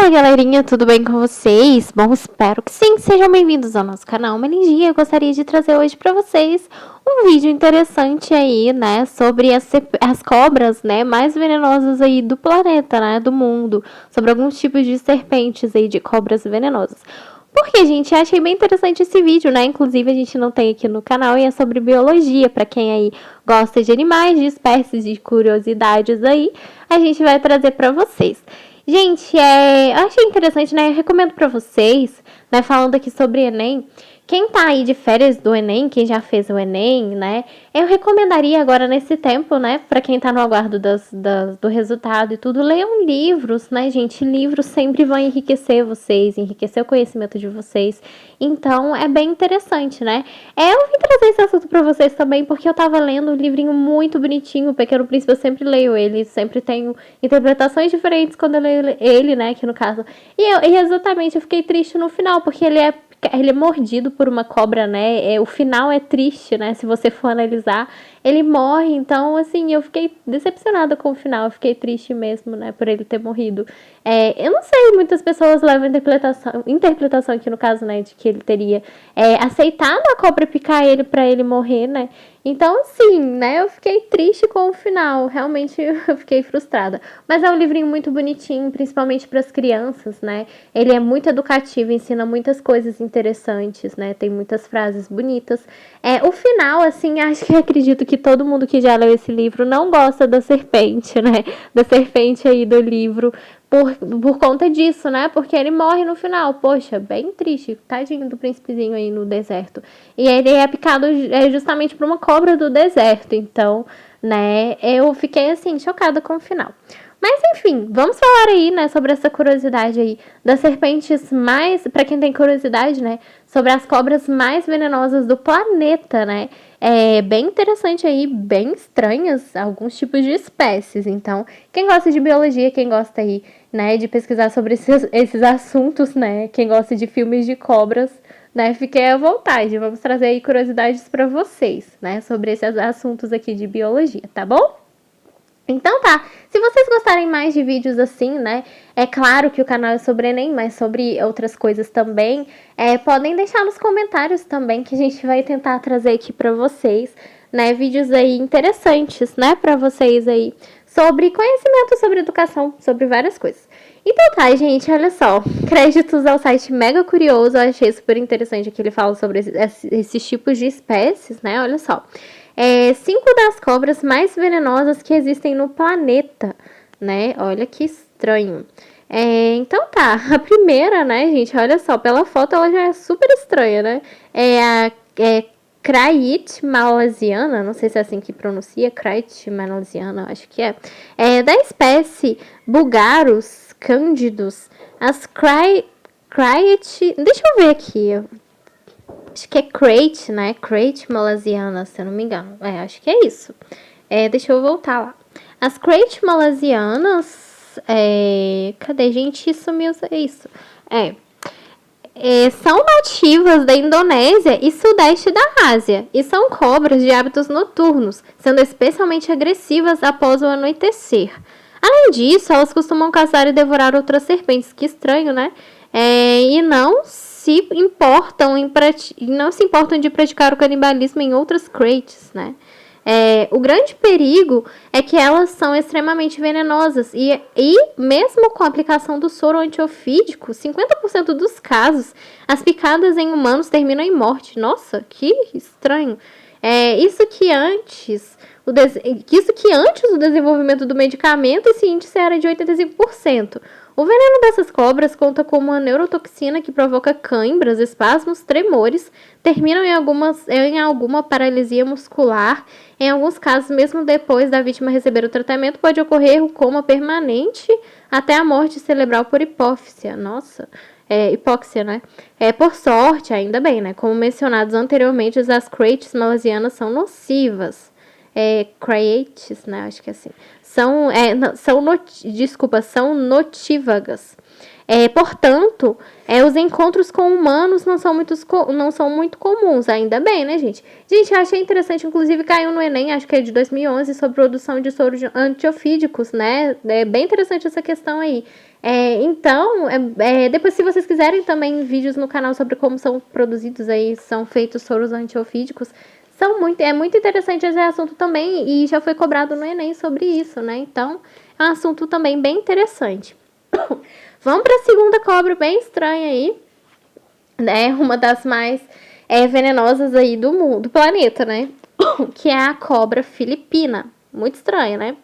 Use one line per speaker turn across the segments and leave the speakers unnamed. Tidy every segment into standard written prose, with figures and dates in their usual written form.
Fala galerinha, tudo bem com vocês? Bom, espero que sim, sejam bem-vindos ao nosso canal Meningia. Eu gostaria de trazer hoje pra vocês um vídeo interessante aí, né, sobre as cobras, né, mais venenosas aí do planeta, né, do mundo, sobre alguns tipos de serpentes aí, de cobras venenosas. Porque, gente, achei bem interessante esse vídeo, né? Inclusive, a gente não tem aqui no canal e é sobre biologia. Pra quem aí gosta de animais, de espécies, de curiosidades aí, a gente vai trazer pra vocês. Gente, eu achei interessante, né? Eu recomendo pra vocês, né? Falando aqui sobre Enem. Quem tá aí de férias do Enem, quem já fez o Enem, né? Eu recomendaria agora nesse tempo, né? Pra quem tá no aguardo do resultado e tudo, leiam livros, né, gente? Livros sempre vão enriquecer vocês, enriquecer o conhecimento de vocês. Então, é bem interessante, né? Eu vim trazer esse assunto pra vocês também, porque eu tava lendo um livrinho muito bonitinho, O Pequeno Príncipe, eu sempre leio ele, sempre tenho interpretações diferentes quando eu leio ele, né, aqui no caso. E exatamente, eu fiquei triste no final, porque ele é mordido por uma cobra, né? O final é triste, né? Se você for analisar, ele morre. Então, assim, eu fiquei decepcionada com o final. Eu fiquei triste mesmo, né? Por ele ter morrido. Eu não sei, muitas pessoas levam interpretação aqui no caso, né? De que ele teria aceitado a cobra picar ele pra ele morrer, né? Então, assim, né, eu fiquei triste com o final, realmente eu fiquei frustrada. Mas é um livrinho muito bonitinho, principalmente para as crianças, né? Ele é muito educativo, ensina muitas coisas interessantes, né? Tem muitas frases bonitas. O final, assim, acredito que todo mundo que já leu esse livro não gosta da serpente, né? Da serpente aí do livro. Por conta disso, né? Porque ele morre no final. Poxa, bem triste. Tadinho do príncipezinho aí no deserto. E ele é picado justamente por uma cobra do deserto. Então, né? Eu fiquei, assim, chocada com o final. Mas, enfim, vamos falar aí, né? Sobre essa curiosidade aí das serpentes mais... Pra quem tem curiosidade, né? Sobre as cobras mais venenosas do planeta, né? É bem interessante aí, bem estranhas alguns tipos de espécies. Então, quem gosta de biologia, quem gosta aí, né, de pesquisar sobre esses assuntos, né, quem gosta de filmes de cobras, né, fiquem à vontade. Vamos trazer aí curiosidades para vocês, né, sobre esses assuntos aqui de biologia, tá bom? Então tá, se vocês gostarem mais de vídeos assim, né, é claro que o canal é sobre Enem, mas sobre outras coisas também, podem deixar nos comentários também que a gente vai tentar trazer aqui pra vocês, né, vídeos aí interessantes, né, pra vocês aí, sobre conhecimento, sobre educação, sobre várias coisas. Então tá, gente, olha só, créditos ao site Mega Curioso, eu achei super interessante que ele fala sobre esses tipos de espécies, né, olha só. 5 das cobras mais venenosas que existem no planeta, né? Olha que estranho. Então tá, a primeira, né, gente, olha só, pela foto ela já é super estranha, né? A Craite malasiana, não sei se é assim que pronuncia, Craite malasiana, acho que é. Da espécie Bugarus candidus, as Craite, deixa eu ver aqui, acho que é crate, né? Crate malasiana, se eu não me engano. Acho que é isso. Deixa eu voltar lá. As crate malasianas... cadê, gente? Sumiu isso. São nativas da Indonésia e sudeste da Ásia. E são cobras de hábitos noturnos, sendo especialmente agressivas após o anoitecer. Além disso, elas costumam caçar e devorar outras serpentes. Que estranho, né? E não se importam de praticar o canibalismo em outras crates, né? O grande perigo é que elas são extremamente venenosas e mesmo com a aplicação do soro antiofídico, 50% dos casos, as picadas em humanos terminam em morte. Nossa, que estranho. Isso que antes o desenvolvimento do medicamento, esse índice era de 85%. O veneno dessas cobras conta com uma neurotoxina que provoca cãibras, espasmos, tremores, terminam em alguma paralisia muscular. Em alguns casos, mesmo depois da vítima receber o tratamento, pode ocorrer o coma permanente até a morte cerebral por hipóxia. Nossa, hipóxia, né? Por sorte, ainda bem, né? Como mencionados anteriormente, as crates malasianas são nocivas. Crates, né? Acho que é assim. São notívagas. Portanto, os encontros com humanos não são muito comuns, ainda bem, né, gente? Gente, eu achei interessante, inclusive caiu no Enem, acho que é de 2011, sobre produção de soros antiofídicos, né? É bem interessante essa questão aí. Então, depois se vocês quiserem também vídeos no canal sobre como são produzidos aí, são feitos soros antiofídicos, é muito interessante esse assunto também, e já foi cobrado no Enem sobre isso, né? Então, é um assunto também bem interessante. Vamos para a segunda cobra bem estranha aí, né? Uma das mais venenosas aí do planeta, né? Que é a cobra filipina. Muito estranha, né?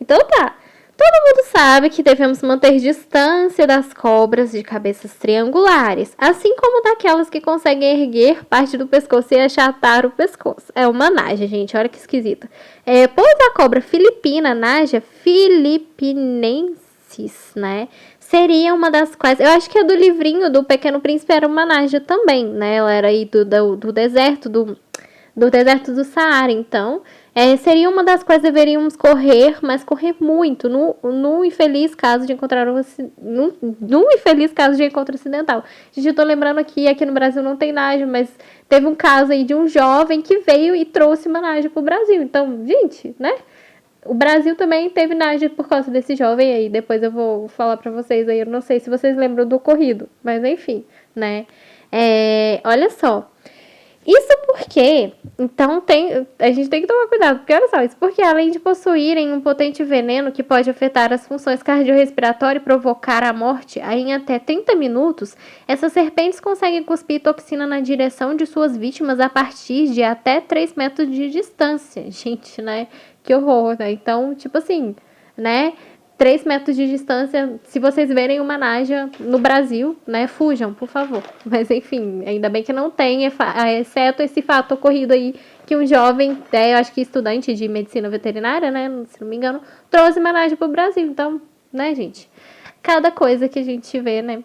Então tá. Todo mundo sabe que devemos manter distância das cobras de cabeças triangulares, assim como daquelas que conseguem erguer parte do pescoço e achatar o pescoço. É uma naja, gente, olha que esquisita. Pois a cobra filipina, naja filipinensis, né, seria uma das quais... Eu acho que a do livrinho do Pequeno Príncipe era uma naja também, né? Ela era aí do deserto, do deserto do Saara, então... seria uma das quais deveríamos correr, mas correr muito, no infeliz caso de encontrar no infeliz caso de encontro acidental. Gente, eu tô lembrando aqui no Brasil não tem naja, mas teve um caso aí de um jovem que veio e trouxe uma naja pro Brasil. Então, gente, né? O Brasil também teve naja por causa desse jovem aí. Depois eu vou falar pra vocês aí, eu não sei se vocês lembram do ocorrido, mas enfim, né? Olha só. Isso porque, então, a gente tem que tomar cuidado, porque olha só, isso porque além de possuírem um potente veneno que pode afetar as funções cardiorrespiratórias e provocar a morte em até 30 minutos, essas serpentes conseguem cuspir toxina na direção de suas vítimas a partir de até 3 metros de distância. Gente, né? Que horror, né? Então, tipo assim, né? 3 metros de distância, se vocês verem uma naja no Brasil, né, fujam, por favor. Mas enfim, ainda bem que não tem, exceto esse fato ocorrido aí, que um jovem, eu acho que estudante de medicina veterinária, né, se não me engano, trouxe uma naja pro Brasil. Então, né, gente, cada coisa que a gente vê, né.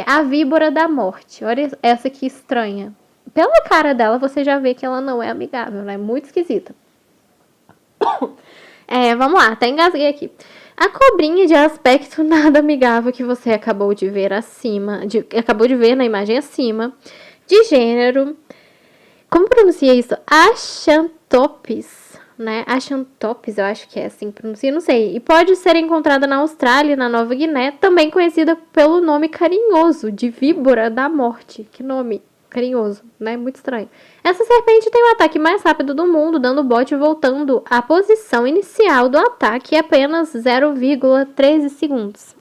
A víbora da morte, olha essa que estranha. Pela cara dela, você já vê que ela não é amigável, né, muito esquisita. Vamos lá, até engasguei aqui. A cobrinha de aspecto nada amigável que você acabou de ver acabou de ver na imagem acima, de gênero, como pronuncia isso? Achanthopsis, né? Achanthopsis, eu acho que é assim que pronuncia, não sei. E pode ser encontrada na Austrália e na Nova Guiné, também conhecida pelo nome carinhoso de víbora da morte. Que nome carinhoso, né? Muito estranho. Essa serpente tem o ataque mais rápido do mundo, dando bote e voltando à posição inicial do ataque em apenas 0,13 segundos.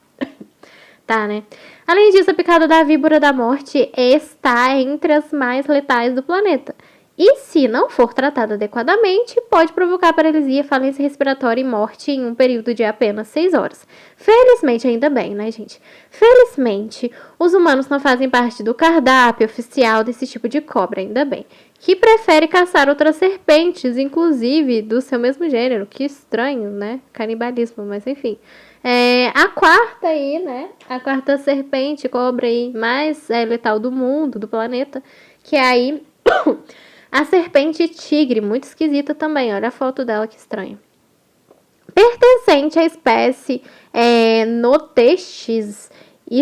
Tá, né? Além disso, a picada da víbora da morte está entre as mais letais do planeta. E se não for tratada adequadamente, pode provocar paralisia, falência respiratória e morte em um período de apenas 6 horas. Felizmente, ainda bem, né, gente? Felizmente, os humanos não fazem parte do cardápio oficial desse tipo de cobra, ainda bem. Que prefere caçar outras serpentes, inclusive do seu mesmo gênero. Que estranho, né? Canibalismo, mas enfim. A quarta aí, né? A quarta serpente, cobra aí mais letal do mundo, do planeta, que é aí... A serpente tigre, muito esquisita também. Olha a foto dela, que estranha. Pertencente à espécie Notestes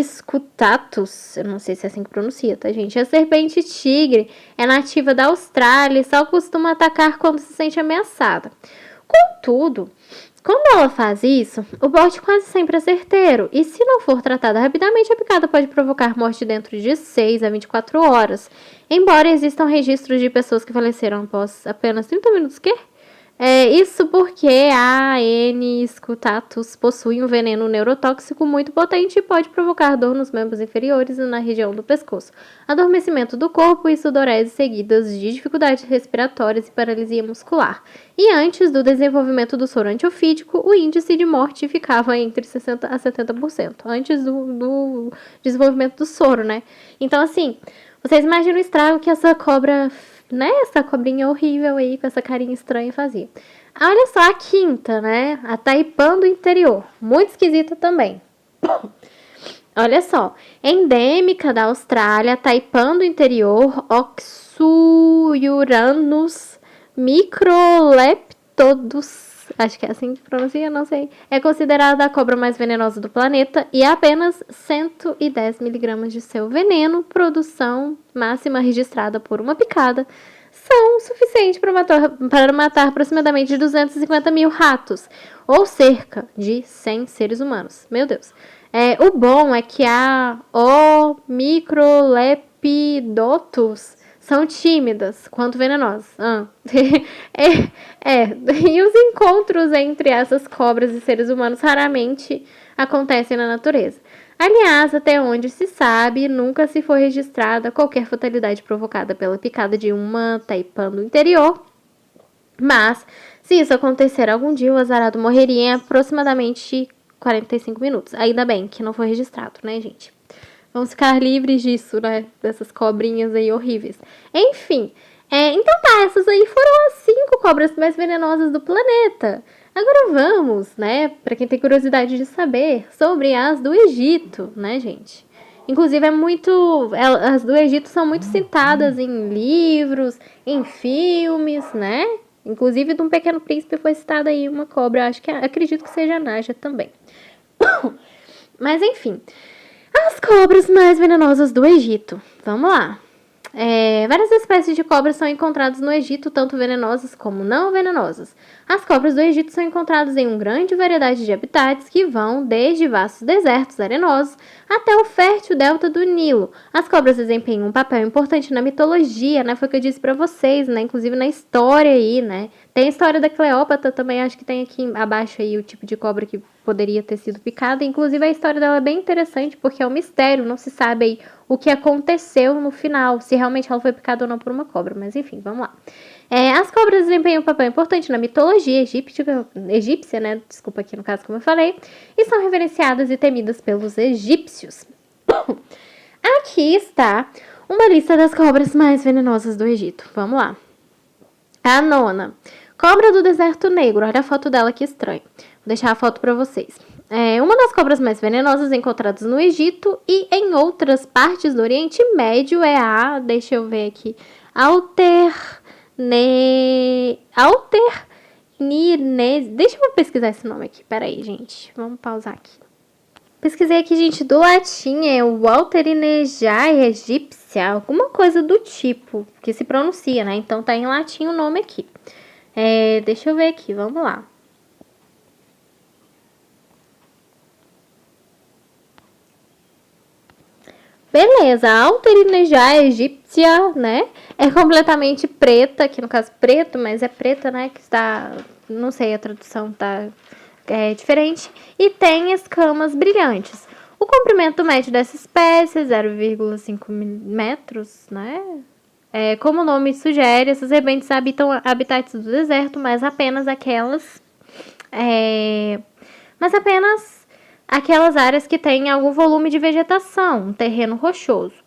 scutatus. Eu não sei se é assim que pronuncia, tá, gente? A serpente tigre é nativa da Austrália e só costuma atacar quando se sente ameaçada. Contudo, quando ela faz isso, o bote quase sempre é certeiro, e se não for tratada rapidamente, a picada pode provocar morte dentro de 6 a 24 horas. Embora existam registros de pessoas que faleceram após apenas 30 minutos, isso porque a N. scutatus possui um veneno neurotóxico muito potente e pode provocar dor nos membros inferiores e na região do pescoço, adormecimento do corpo e sudorese seguidas de dificuldades respiratórias e paralisia muscular. E antes do desenvolvimento do soro antiofídico, o índice de morte ficava entre 60% a 70%, antes do desenvolvimento do soro, né? Então, assim, vocês imaginam o estrago que essa cobra... né? Essa cobrinha horrível aí, com essa carinha estranha fazia. Olha só a quinta, né? A taipã do interior. Muito esquisita também. Olha só. Endêmica da Austrália, taipã do interior, Oxyuranus microleptodus. Acho que é assim que pronuncia, não sei. É considerada a cobra mais venenosa do planeta e apenas 110 miligramas de seu veneno, produção máxima registrada por uma picada, são suficientes para matar aproximadamente 250 mil ratos, ou cerca de 100 seres humanos. Meu Deus. O bom é que a Microlepidotus são tímidas quanto venenosas. E os encontros entre essas cobras e seres humanos raramente acontecem na natureza. Aliás, até onde se sabe, nunca se foi registrada qualquer fatalidade provocada pela picada de uma taipan do interior. Mas, se isso acontecer algum dia, o azarado morreria em aproximadamente 45 minutos. Ainda bem que não foi registrado, né, gente? Vamos ficar livres disso, né? Dessas cobrinhas aí horríveis. Enfim, então tá, essas aí foram as 5 cobras mais venenosas do planeta. Agora vamos, né, pra quem tem curiosidade de saber, sobre as do Egito, né, gente? Inclusive, as do Egito são muito citadas em livros, em filmes, né? Inclusive, de um Pequeno Príncipe foi citada aí uma cobra, acredito que seja a Naja também. Mas, enfim, as cobras mais venenosas do Egito. Vamos lá. Várias espécies de cobras são encontradas no Egito, tanto venenosas como não venenosas. As cobras do Egito são encontradas em uma grande variedade de habitats que vão desde vastos desertos arenosos até o fértil delta do Nilo. As cobras desempenham um papel importante na mitologia, né? Foi o que eu disse pra vocês, né? Inclusive na história aí, né? Tem a história da Cleópatra também, acho que tem aqui abaixo aí o tipo de cobra que poderia ter sido picada. Inclusive a história dela é bem interessante porque é um mistério, não se sabe aí o que aconteceu no final, se realmente ela foi picada ou não por uma cobra, mas enfim, vamos lá. As cobras desempenham um papel importante na mitologia egípcia, né? Desculpa aqui no caso como eu falei, e são reverenciadas e temidas pelos egípcios. Aqui está uma lista das cobras mais venenosas do Egito. Vamos lá. A nona, cobra do deserto negro. Olha a foto dela que estranha. Vou deixar a foto para vocês. Uma das cobras mais venenosas encontradas no Egito e em outras partes do Oriente Médio é a, deixa eu ver aqui, deixa eu pesquisar esse nome aqui, peraí, gente, vamos pausar aqui. Pesquisei aqui, gente, do latim, é o Walterinejae egípcia, alguma coisa do tipo, que se pronuncia, né? Então tá em latim o nome aqui. Deixa eu ver aqui, vamos lá. Beleza, a Walterinejae egípcia, né? É completamente preta, aqui no caso preto, mas é preta, né? Que está, não sei, a tradução tá diferente. E tem escamas brilhantes. O comprimento médio dessa espécie é 0,5 metros, né? Como o nome sugere, essas rebentes habitam habitats do deserto, mas apenas aquelas áreas que têm algum volume de vegetação, um terreno rochoso.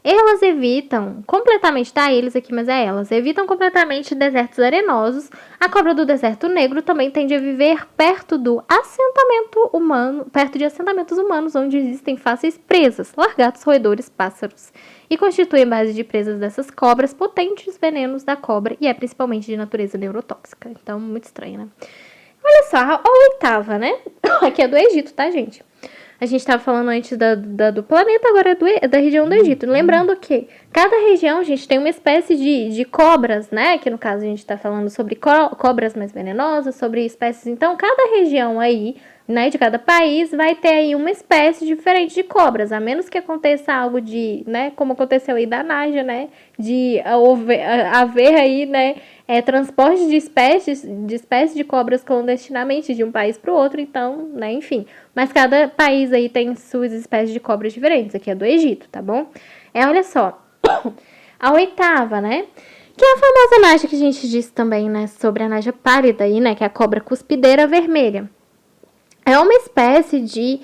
Elas evitam completamente, tá? Elas evitam completamente desertos arenosos. A cobra do deserto negro também tende a viver perto de assentamentos humanos, onde existem fáceis presas, lagartos, roedores, pássaros, e constituem base de presas dessas cobras potentes venenos da cobra, e é principalmente de natureza neurotóxica. Então, muito estranho, né? Olha só, a oitava, né? Aqui é do Egito, tá, gente? A gente estava falando antes do planeta, agora é da região do Egito. Lembrando que cada região, gente, tem uma espécie de cobras, né? Que no caso a gente está falando sobre cobras mais venenosas, sobre espécies. Então, cada região aí, né, de cada país, vai ter aí uma espécie diferente de cobras. A menos que aconteça algo de, né, como aconteceu aí da Naja, né? De haver aí, né? Transporte de espécies de cobras clandestinamente de um país para o outro, então, né, enfim. Mas cada país aí tem suas espécies de cobras diferentes, aqui é do Egito, tá bom? Olha só, a oitava, né, que é a famosa Naja que a gente disse também, né, sobre a Naja pálida aí, né, que é a cobra cuspideira vermelha. É uma espécie de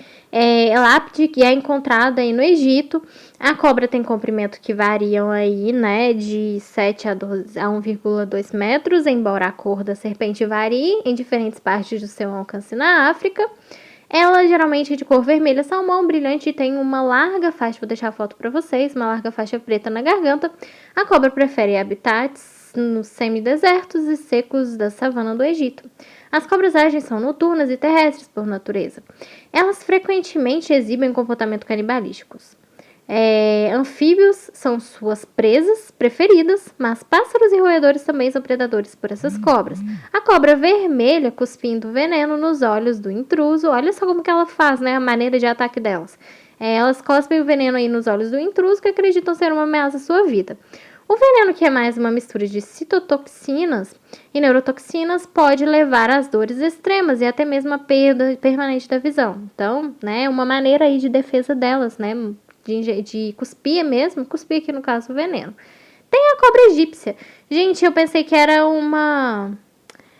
lápide que é encontrada aí no Egito. A cobra tem comprimento que variam aí, né, de 7 a 1,2 metros, embora a cor da serpente varie em diferentes partes do seu alcance na África. Ela geralmente é de cor vermelha salmão, brilhante, e tem uma larga faixa, vou deixar a foto para vocês, uma larga faixa preta na garganta. A cobra prefere habitats nos semidesertos e secos da savana do Egito. As cobras ágeis são noturnas e terrestres por natureza. Elas frequentemente exibem comportamento canibalísticos. Anfíbios são suas presas preferidas, mas pássaros e roedores também são predadores por essas cobras. A cobra vermelha cuspindo veneno nos olhos do intruso. Olha só como que ela faz, né? A maneira de ataque delas. Elas cospem o veneno aí nos olhos do intruso que acreditam ser uma ameaça à sua vida. O veneno, que é mais uma mistura de citotoxinas e neurotoxinas, pode levar às dores extremas e até mesmo a perda permanente da visão. Então, né, uma maneira aí de defesa delas, né, de cuspir mesmo, cuspir aqui no caso o veneno. Tem a cobra egípcia. Gente, eu pensei que era uma...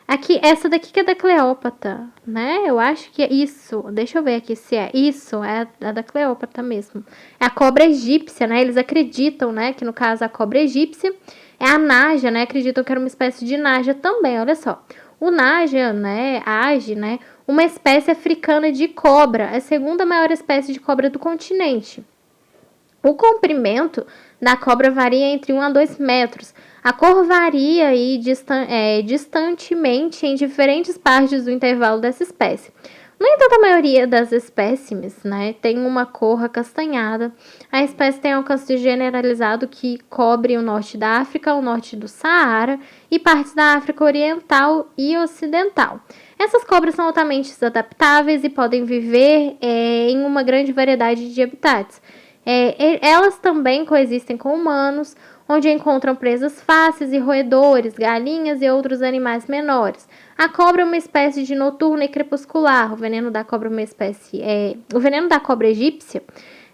Aqui, essa daqui que é da Cleópatra, né? Eu acho que é isso. Deixa eu ver aqui se é isso. É a da Cleópatra mesmo. É a cobra egípcia, né? Eles acreditam, né? Que no caso a cobra egípcia é a naja, né? Acreditam que era uma espécie de naja também, olha só. O naja, né? Age, né? Uma espécie africana de cobra. É a segunda maior espécie de cobra do continente. O comprimento da cobra varia entre 1 a 2 metros. A cor varia aí distantemente em diferentes partes do intervalo dessa espécie. No entanto, a maioria das espécimes, né, tem uma cor acastanhada. A espécie tem alcance generalizado que cobre o norte da África, o norte do Saara e partes da África Oriental e Ocidental. Essas cobras são altamente adaptáveis e podem viver em uma grande variedade de habitats. Elas também coexistem com humanos, onde encontram presas fáceis e roedores, galinhas e outros animais menores. A cobra é uma espécie de noturna e crepuscular. O veneno da cobra o veneno da cobra egípcia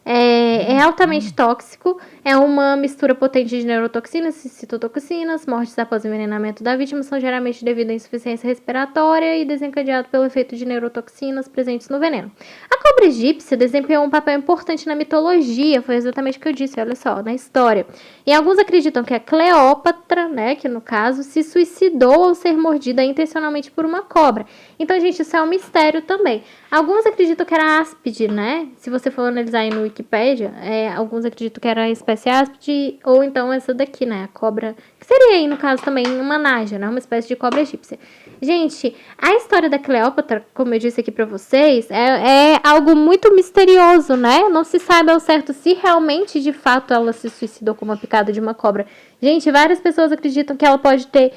é altamente tóxico, é uma mistura potente de neurotoxinas e citotoxinas. Mortes após envenenamento da vítima são geralmente devido à insuficiência respiratória e desencadeado pelo efeito de neurotoxinas presentes no veneno. A cobra egípcia desempenhou um papel importante na mitologia, foi exatamente o que eu disse, olha só, na história. E alguns acreditam que a Cleópatra, né, que no caso, se suicidou ao ser mordida intencionalmente por uma cobra. Então, gente, isso é um mistério também. Alguns acreditam que era áspide, né? Se você for analisar aí no Wikipédia, alguns acreditam que era a espécie áspide, ou então essa daqui, né? A cobra, que seria aí, no caso, também uma naja, né? Uma espécie de cobra egípcia. Gente, a história da Cleópatra, como eu disse aqui pra vocês, é algo muito misterioso, né? Não se sabe ao certo se realmente, de fato, ela se suicidou com uma picada de uma cobra. Gente, várias pessoas acreditam que ela pode ter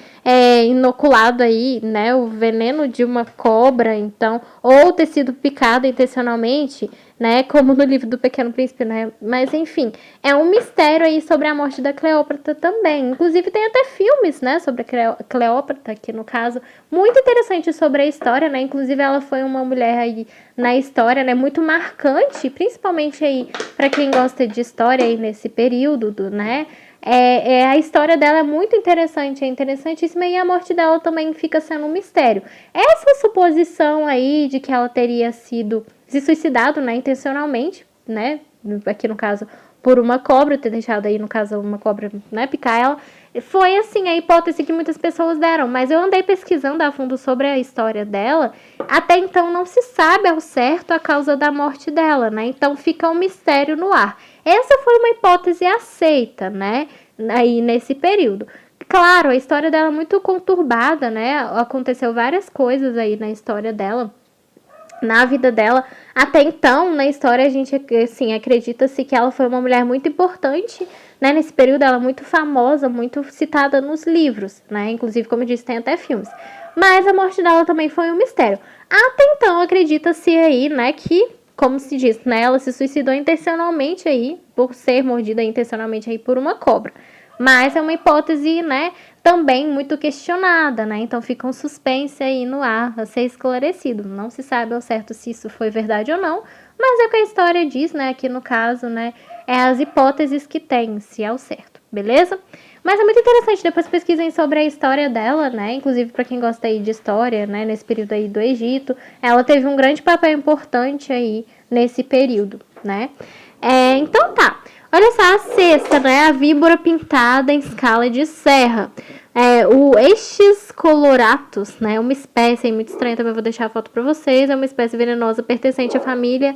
inoculado aí, né, o veneno de uma cobra, então, ou ter sido picada intencionalmente, né, como no livro do Pequeno Príncipe, né, mas enfim, é um mistério aí sobre a morte da Cleópatra também. Inclusive tem até filmes, né, sobre a Cleópatra, que no caso, muito interessante sobre a história, né, inclusive ela foi uma mulher aí na história, né, muito marcante, principalmente aí para quem gosta de história aí nesse período, né. A história dela é muito interessante, é interessantíssima, e a morte dela também fica sendo um mistério. Essa suposição aí de que ela teria se suicidado, né, intencionalmente, né, aqui no caso por uma cobra, ter deixado aí no caso uma cobra, né, picar ela, foi assim a hipótese que muitas pessoas deram, mas eu andei pesquisando a fundo sobre a história dela, até então não se sabe ao certo a causa da morte dela, né, então fica um mistério no ar. Essa foi uma hipótese aceita, né, aí nesse período. Claro, a história dela é muito conturbada, né, aconteceu várias coisas aí na história dela, na vida dela. Até então, na história, a gente, assim, acredita-se que ela foi uma mulher muito importante, né, nesse período, ela é muito famosa, muito citada nos livros, né, inclusive, como eu disse, tem até filmes. Mas a morte dela também foi um mistério. Até então, acredita-se aí, né, que, como se diz, né, ela se suicidou intencionalmente aí, por ser mordida intencionalmente aí por uma cobra. Mas é uma hipótese, né, também muito questionada, né? Então fica um suspense aí no ar a ser esclarecido. Não se sabe ao certo se isso foi verdade ou não, mas é o que a história diz, né? Aqui no caso, né, é as hipóteses que tem, se é o certo, beleza? Mas é muito interessante, depois pesquisem sobre a história dela, né? Inclusive para quem gosta aí de história, né, nesse período aí do Egito, ela teve um grande papel importante aí nesse período, né? Então tá. Olha só a sexta, né? A víbora pintada em escala de serra. O Estes coloratus, né? Uma espécie muito estranha, também vou deixar a foto para vocês. É uma espécie venenosa pertencente à família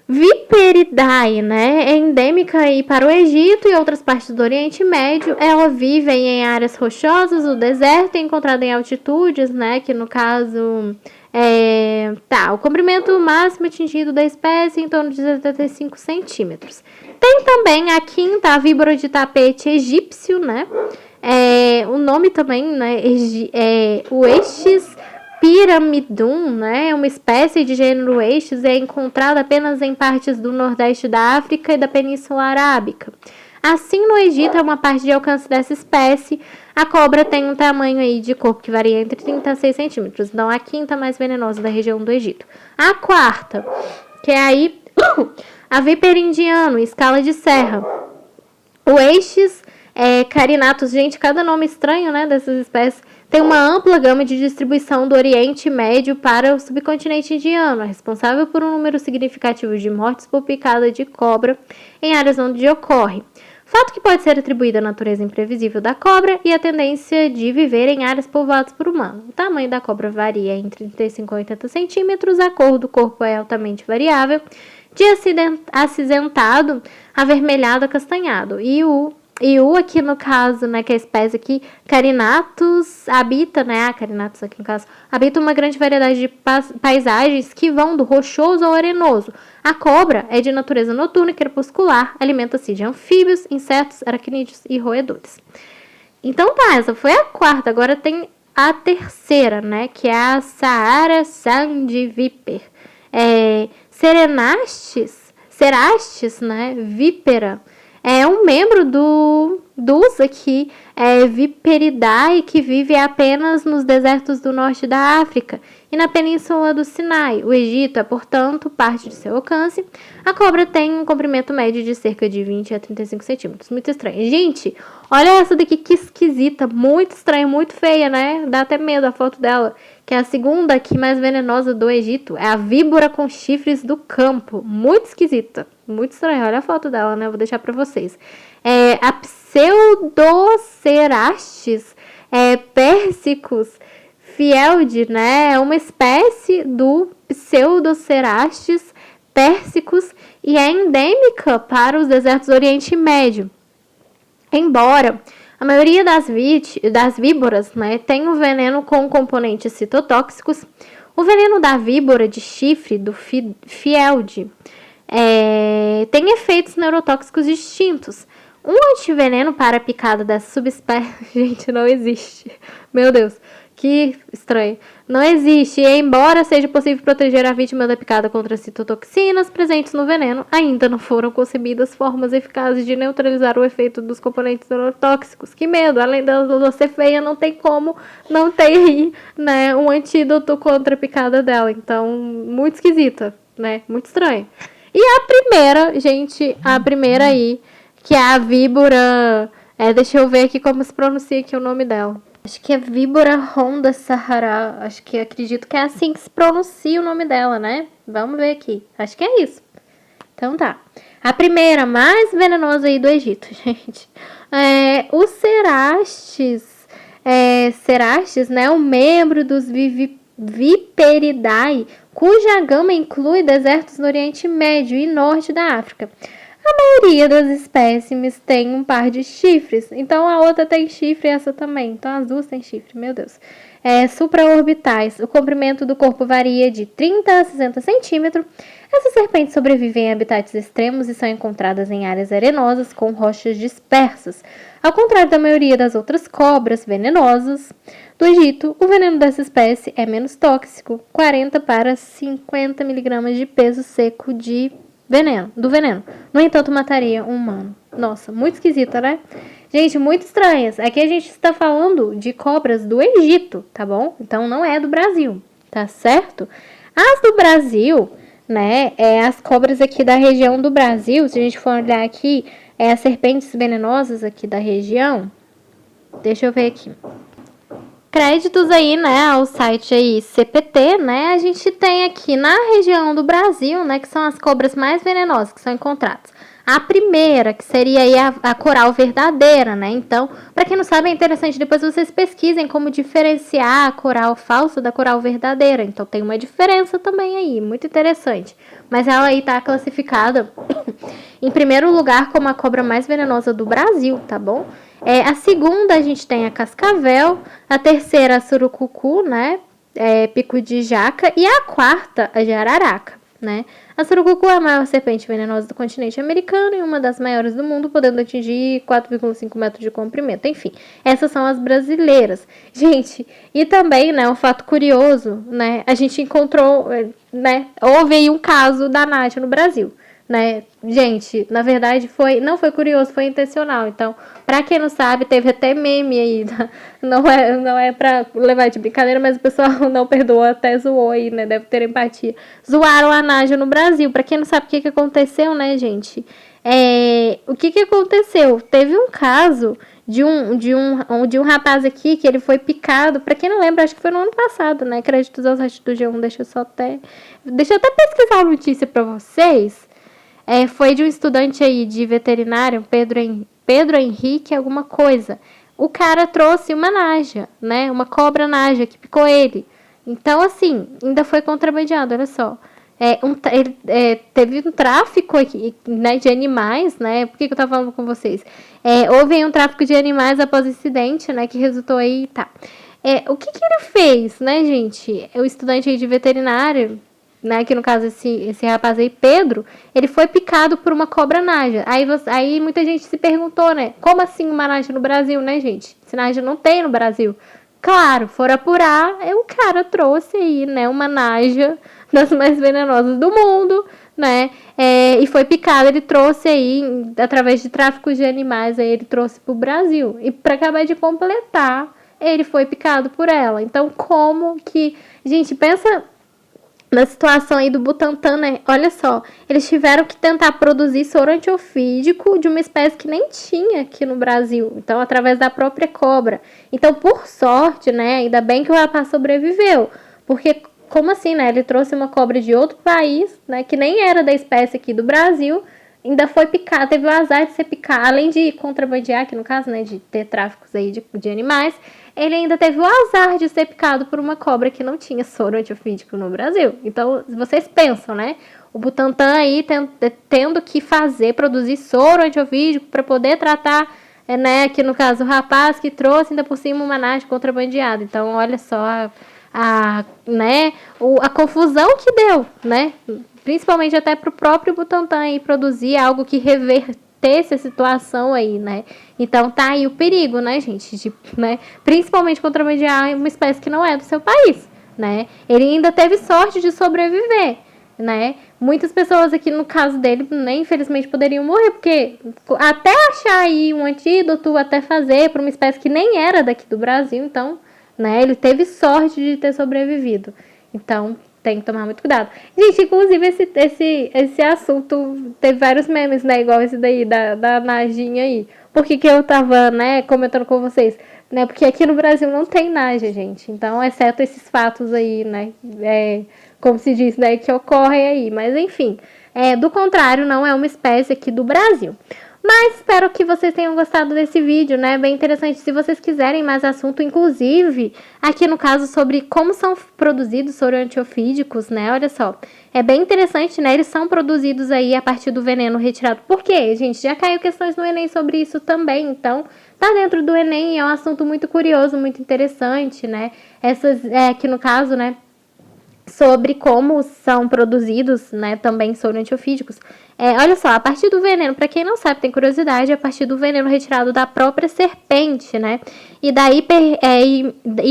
Viperidae, né? É endêmica aí para o Egito e outras partes do Oriente Médio. Ela vive em áreas rochosas do deserto, é encontrada em altitudes, né? Que no caso O comprimento máximo atingido da espécie em torno de 75 centímetros. Tem também a quinta, a víbora de tapete egípcio, né? O nome também, né? O Aestes pyramidum, né? É uma espécie de gênero Aestes, é encontrada apenas em partes do nordeste da África e da Península Arábica. Assim, no Egito, é uma parte de alcance dessa espécie. A cobra tem um tamanho aí de corpo que varia entre 30 a 6 centímetros. Então, a quinta mais venenosa da região do Egito. A quarta, que é aí a vípera indiano, escala de serra. O Aestes carinatus, gente, cada nome estranho, né, dessas espécies, tem uma ampla gama de distribuição do Oriente Médio para o subcontinente indiano, é responsável por um número significativo de mortes por picada de cobra em áreas onde ocorre. Fato que pode ser atribuído à natureza imprevisível da cobra e à tendência de viver em áreas povoadas por humanos. O tamanho da cobra varia entre 35 a 80 centímetros, a cor do corpo é altamente variável, de acinzentado, avermelhado, acastanhado. E o aqui no caso, né, que é a espécie aqui, Carinatus, habita, né, Carinatus aqui no caso, habita uma grande variedade de paisagens que vão do rochoso ao arenoso. A cobra é de natureza noturna e crepuscular, alimenta-se de anfíbios, insetos, aracnídeos e roedores. Então tá, essa foi a quarta, agora tem a terceira, né, que é a Saara sandiviper. Cerastes, né, vípera, é um membro dos aqui, Viperidae, que vive apenas nos desertos do norte da África e na península do Sinai. O Egito é, portanto, parte de seu alcance. A cobra tem um comprimento médio de cerca de 20 a 35 centímetros. Muito estranho. Gente, olha essa daqui, que esquisita, muito estranha, muito feia, né? Dá até medo a foto dela. Que é a segunda aqui mais venenosa do Egito. É a víbora com chifres do campo. Muito esquisita. Muito estranha. Olha a foto dela, né? Eu vou deixar pra vocês. A Pseudocerastes persicus field, né? É uma espécie do Pseudocerastes persicus e é endêmica para os desertos do Oriente Médio. Embora a maioria das víboras, né, tem um veneno com componentes citotóxicos, o veneno da víbora de chifre, do field, tem efeitos neurotóxicos distintos. Um antiveneno para a picada dessa subespécie, gente, não existe. Meu Deus, que estranho. Não existe, e embora seja possível proteger a vítima da picada contra citotoxinas presentes no veneno, ainda não foram concebidas formas eficazes de neutralizar o efeito dos componentes neurotóxicos. Que medo, além dela ser feia, não tem como não ter aí, né, um antídoto contra a picada dela. Então, muito esquisita, né, muito estranho. E a primeira, gente, aí, que é a víbora, deixa eu ver aqui como se pronuncia aqui o nome dela. Acho que é víbora Honda Sahara, acredito que é assim que se pronuncia o nome dela, né? Vamos ver aqui, acho que é isso. Então tá, a primeira mais venenosa aí do Egito, gente, o Cerastes, né, um membro dos Viperidae, cuja gama inclui desertos no Oriente Médio e Norte da África. A maioria das espécimes tem um par de chifres, então a outra tem chifre e essa também, então as duas têm chifre, meu Deus. Supraorbitais, o comprimento do corpo varia de 30 a 60 centímetros. Essas serpentes sobrevivem em habitats extremos e são encontradas em áreas arenosas com rochas dispersas. Ao contrário da maioria das outras cobras venenosas do Egito, o veneno dessa espécie é menos tóxico, 40 para 50 miligramas de peso seco do veneno. No entanto, mataria um humano. Nossa, muito esquisita, né? Gente, muito estranhas. Aqui a gente está falando de cobras do Egito, tá bom? Então não é do Brasil, tá certo? As do Brasil, né, as cobras aqui da região do Brasil, se a gente for olhar aqui, as serpentes venenosas aqui da região, deixa eu ver aqui. Créditos aí, né, ao site aí CPT, né, a gente tem aqui na região do Brasil, né, que são as cobras mais venenosas que são encontradas. A primeira, que seria aí a coral verdadeira, né, então, para quem não sabe, é interessante, depois vocês pesquisem como diferenciar a coral falsa da coral verdadeira, então tem uma diferença também aí, muito interessante. Mas ela aí tá classificada em primeiro lugar como a cobra mais venenosa do Brasil, tá bom? A segunda a gente tem a cascavel, a terceira a surucucu, né? pico de jaca, e a quarta, a jararaca, né? A surucucu é a maior serpente venenosa do continente americano e uma das maiores do mundo, podendo atingir 4,5 metros de comprimento. Enfim, essas são as brasileiras. Gente, e também, né, um fato curioso, né, a gente encontrou, né, houve aí um caso da Nádia no Brasil, né? Gente, na verdade não foi curioso, foi intencional. Então, pra quem não sabe, teve até meme aí, não é pra levar de brincadeira, mas o pessoal não perdoou, até zoou aí, né? Deve ter empatia. Zoaram a Nádia no Brasil. Pra quem não sabe o que aconteceu, né, gente? O que aconteceu? Teve um caso de um rapaz aqui que ele foi picado. Pra quem não lembra, acho que foi no ano passado, né? Créditos aos restos do G1. Deixa eu até pesquisar a notícia pra vocês. Foi de um estudante aí de veterinário, Pedro Henrique alguma coisa. O cara trouxe uma naja, né? Uma cobra naja que picou ele. Então, assim, ainda foi contrabandeado, olha só. Teve um tráfico aqui, né, de animais, né? Por que eu tava falando com vocês? Houve um tráfico de animais após o incidente, né? Que resultou aí, tá. O que ele fez, né, gente? O estudante aí de veterinário, né, que no caso esse rapaz aí, Pedro, ele foi picado por uma cobra naja. Aí muita gente se perguntou, né, como assim uma naja no Brasil, né, gente? Esse naja não tem no Brasil. Claro, foram apurar, o cara trouxe aí, né, uma naja das mais venenosas do mundo, né, e foi picado, ele trouxe aí, através de tráfico de animais, aí ele trouxe pro Brasil. E para acabar de completar, ele foi picado por ela. Então, como que... Gente, pensa... Na situação aí do Butantan, né? Olha só, eles tiveram que tentar produzir soro antiofídico de uma espécie que nem tinha aqui no Brasil. Então, através da própria cobra. Então, por sorte, né? Ainda bem que o rapaz sobreviveu. Porque, como assim, né? Ele trouxe uma cobra de outro país, né? Que nem era da espécie aqui do Brasil. Ainda foi picado, teve o azar de ser picado, além de contrabandear, que no caso, né, de ter tráficos aí de animais, ele ainda teve o azar de ser picado por uma cobra que não tinha soro antiofídico no Brasil. Então, vocês pensam, né, o Butantan aí tendo que produzir soro antiofídico para poder tratar, né, que no caso o rapaz que trouxe ainda por cima uma naja contrabandeada. Então, olha só a confusão que deu, né? Principalmente até para o próprio Butantan aí produzir algo que revertesse a situação aí, né? Então tá aí o perigo, né, gente? Né? Principalmente contrabandear uma espécie que não é do seu país, né? Ele ainda teve sorte de sobreviver, né? Muitas pessoas aqui, no caso dele, né, infelizmente poderiam morrer, porque até achar aí um antídoto, até fazer para uma espécie que nem era daqui do Brasil, então, né, ele teve sorte de ter sobrevivido. Então, tem que tomar muito cuidado. Gente, inclusive esse assunto teve vários memes, né? Igual esse daí, da Najinha aí. Por que eu tava, né, comentando com vocês? Né? Porque aqui no Brasil não tem Naja, gente. Então, exceto esses fatos aí, né? Como se diz, né? Que ocorrem aí. Mas, enfim. Do contrário, não é uma espécie aqui do Brasil. Mas espero que vocês tenham gostado desse vídeo, né? Bem interessante. Se vocês quiserem mais assunto, inclusive, aqui no caso sobre como são produzidos soro antiofídicos, né? Olha só. É bem interessante, né? Eles são produzidos aí a partir do veneno retirado. Por quê, gente? Já caiu questões no Enem sobre isso também. Então, tá dentro do Enem, é um assunto muito curioso, muito interessante, né? Aqui no caso, né? Sobre como são produzidos, né, também soro antiofídicos. Olha só, a partir do veneno, para quem não sabe, tem curiosidade, a partir do veneno retirado da própria serpente, né, e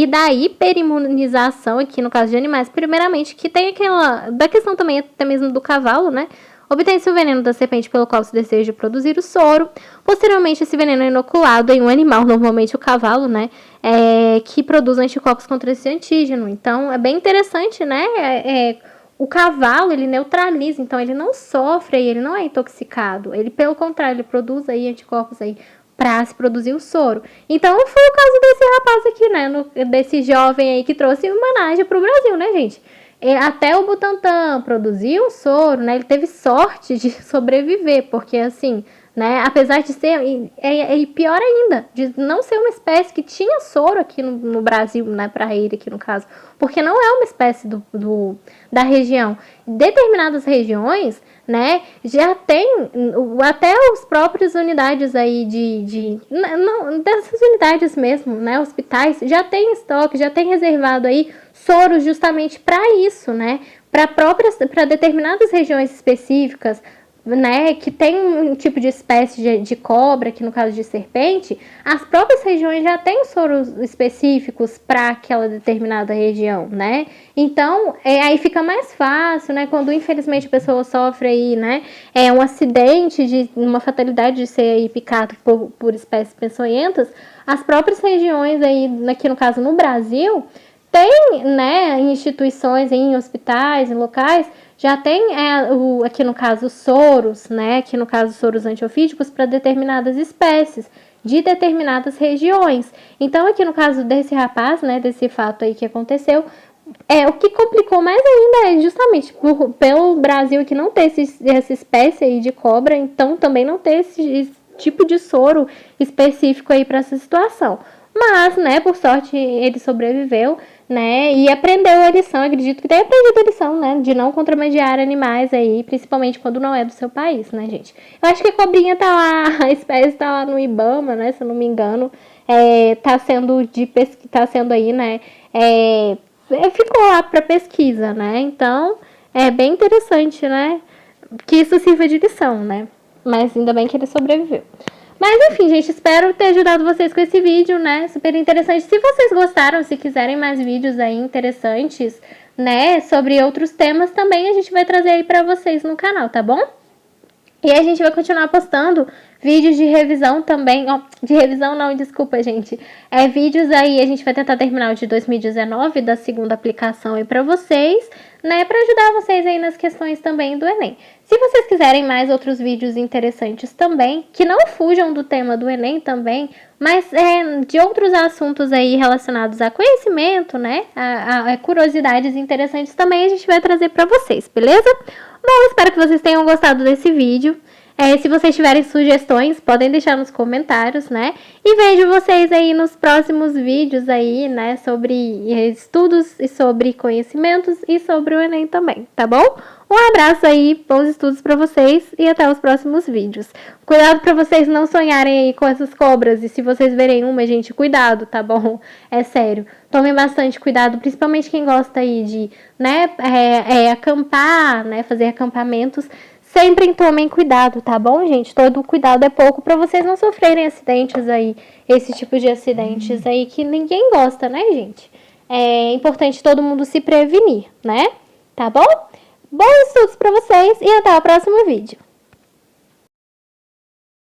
da hiperimunização, aqui no caso de animais, primeiramente, que tem da questão também até mesmo do cavalo, né, obtém-se o veneno da serpente pelo qual se deseja produzir o soro. Posteriormente, esse veneno é inoculado em um animal, normalmente o cavalo, né? Que produz anticorpos contra esse antígeno. Então, é bem interessante, né? O cavalo, ele neutraliza, então ele não sofre, ele não é intoxicado. Ele, pelo contrário, ele produz aí anticorpos aí para se produzir o soro. Então, foi o caso desse rapaz aqui, né? Desse jovem aí que trouxe uma naja para o Brasil, né, gente? Até o Butantan produziu um soro, né? Ele teve sorte de sobreviver, porque assim, né? Apesar de ser, e pior ainda, de não ser uma espécie que tinha soro aqui no Brasil, né? Para ele aqui no caso, porque não é uma espécie da região. Determinadas regiões, né, já tem até as próprias unidades aí dessas unidades mesmo, né, hospitais, já tem estoque, já tem reservado aí soro justamente para isso, né, para determinadas regiões específicas, né, que tem um tipo de espécie de cobra, que no caso de serpente, as próprias regiões já têm soros específicos para aquela determinada região, né? Então, aí fica mais fácil, né? Quando infelizmente a pessoa sofre aí, né, um acidente, uma fatalidade de ser aí picado por espécies peçonhentas, as próprias regiões aí, aqui no caso no Brasil, tem, né, em instituições, em hospitais, em locais, já tem aqui no caso soros, né? Aqui no caso soros antiofídicos para determinadas espécies de determinadas regiões. Então aqui no caso desse rapaz, né? Desse fato aí que aconteceu, o que complicou mais ainda é justamente pelo Brasil que não ter essa espécie aí de cobra, então também não ter esse tipo de soro específico aí para essa situação. Mas, né, por sorte ele sobreviveu, né, e aprendeu a lição, acredito que tenha aprendido a lição, né, de não contrabandear animais aí, principalmente quando não é do seu país, né, gente. Eu acho que a cobrinha tá lá, a espécie tá lá no Ibama, né, se eu não me engano, tá sendo aí, né, ficou lá para pesquisa, né, então é bem interessante, né, que isso sirva de lição, né, mas ainda bem que ele sobreviveu. Mas enfim, gente, espero ter ajudado vocês com esse vídeo, né, super interessante. Se vocês gostaram, se quiserem mais vídeos aí interessantes, né, sobre outros temas também, a gente vai trazer aí pra vocês no canal, tá bom? E a gente vai continuar postando vídeos de revisão também, de revisão não, desculpa, gente. Vídeos aí, a gente vai tentar terminar o de 2019, da segunda aplicação aí pra vocês, né, pra ajudar vocês aí nas questões também do Enem. Se vocês quiserem mais outros vídeos interessantes também, que não fujam do tema do Enem também, mas de outros assuntos aí relacionados a conhecimento, né, a curiosidades interessantes também, a gente vai trazer pra vocês, beleza? Bom, espero que vocês tenham gostado desse vídeo. Se vocês tiverem sugestões, podem deixar nos comentários, né? E vejo vocês aí nos próximos vídeos aí, né? Sobre estudos e sobre conhecimentos e sobre o Enem também, tá bom? Um abraço aí, bons estudos pra vocês e até os próximos vídeos. Cuidado pra vocês não sonharem aí com essas cobras e se vocês verem uma, gente, cuidado, tá bom? É sério. Tomem bastante cuidado, principalmente quem gosta aí de, né, acampar, né, fazer acampamentos. Sempre tomem cuidado, tá bom, gente? Todo cuidado é pouco pra vocês não sofrerem acidentes aí, esse tipo de acidentes aí que ninguém gosta, né, gente? É importante todo mundo se prevenir, né? Tá bom? Bons estudos pra vocês e até o próximo vídeo.